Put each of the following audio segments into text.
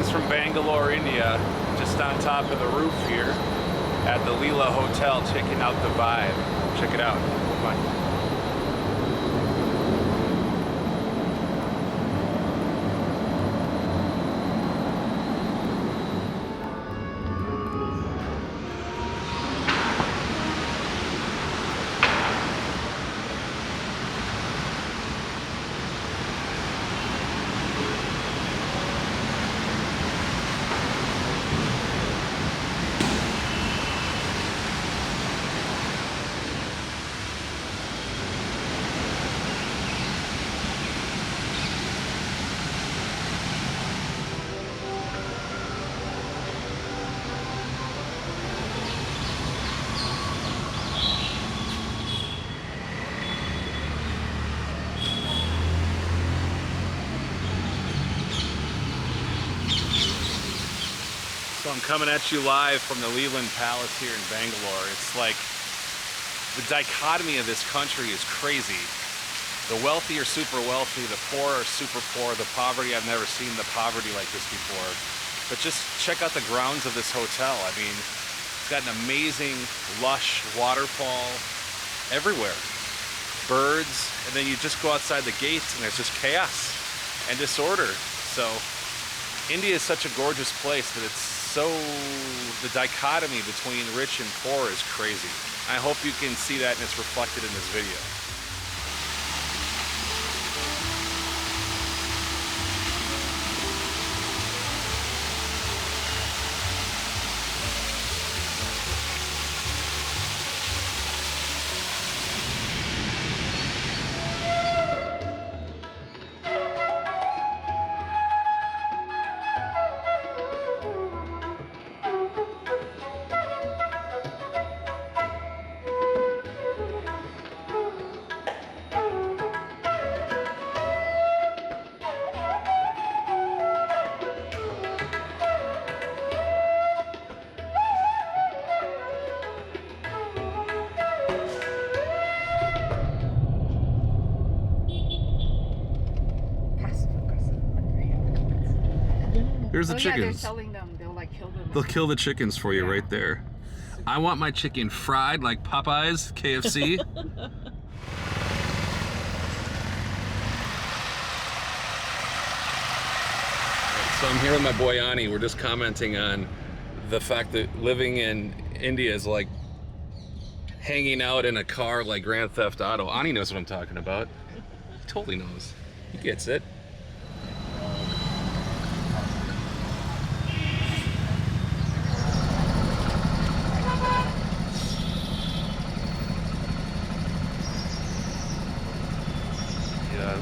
Greetings from Bangalore, India. Just on top of the roof here at the Leela Hotel, checking out the vibe. Check it out. Come on. So I'm coming at you live from the Leland Palace here in Bangalore. It's like the dichotomy of this country is crazy. The wealthy are super wealthy, the poor are super poor, the poverty, I've never seen the poverty like this before. But just check out the grounds of this hotel. I mean, it's got an amazing, lush waterfall everywhere. Birds, and then you just go outside the gates and there's just chaos and disorder. So India is such a gorgeous place that the dichotomy between rich and poor is crazy. I hope you can see that and it's reflected in this video. Here's the chickens. Yeah, they're selling them. They'll like kill them. They'll kill the chickens for you right there. I want my chicken fried like Popeyes, KFC. So I'm here with my boy Ani. We're just commenting on the fact that living in India is like hanging out in a car like Grand Theft Auto. Ani knows what I'm talking about. He totally knows. He gets it.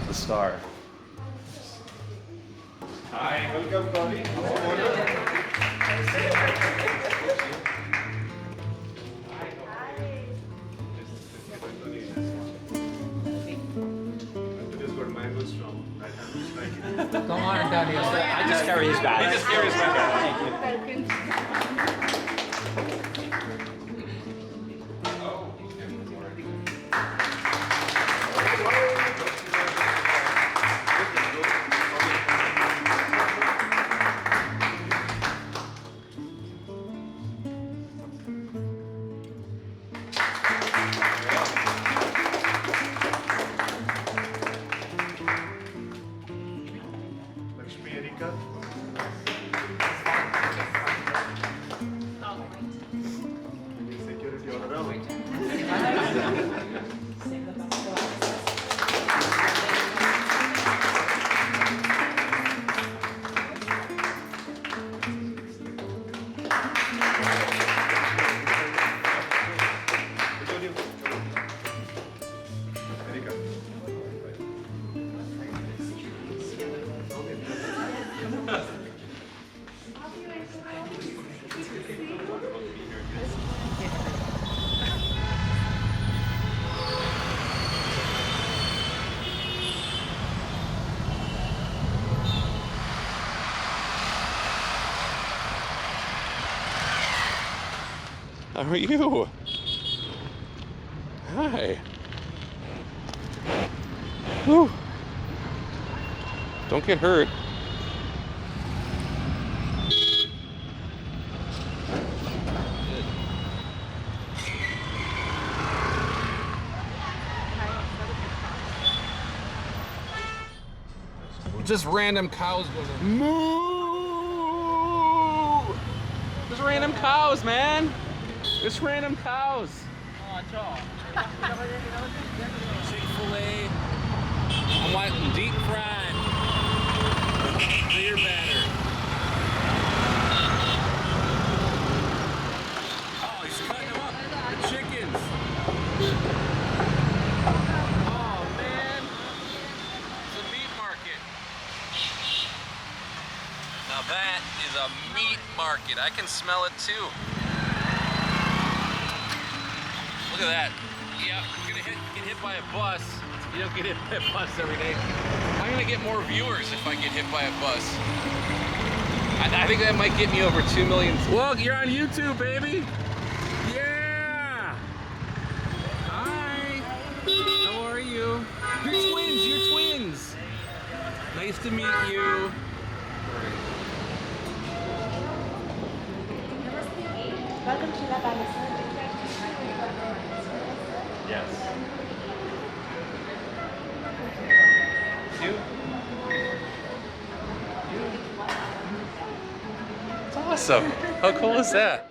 The star. Hi, welcome, Tony. Come on, Tony. I just carry his bag. He just carries my bag. Thank you. How are you? Hi. Whew. Don't get hurt. just random cows going moo. Just random cows, man. Just random cows. Chick-fil-A. I want them deep fried. Beer batter. Oh, he's cutting them up. The chickens. Oh, man. It's a meat market. Now that is a meat market. I can smell it too. Look at that. Yep, you're gonna get hit by a bus. You don't get hit by a bus every day. I'm gonna get more viewers if I get hit by a bus. I think that might get me over 2 million. Well, you're on YouTube, baby. Yeah. Hi. How are you? You're twins. You're twins. Nice to meet you. Welcome to La Bangalore. Yes. You? It's awesome. How cool is that?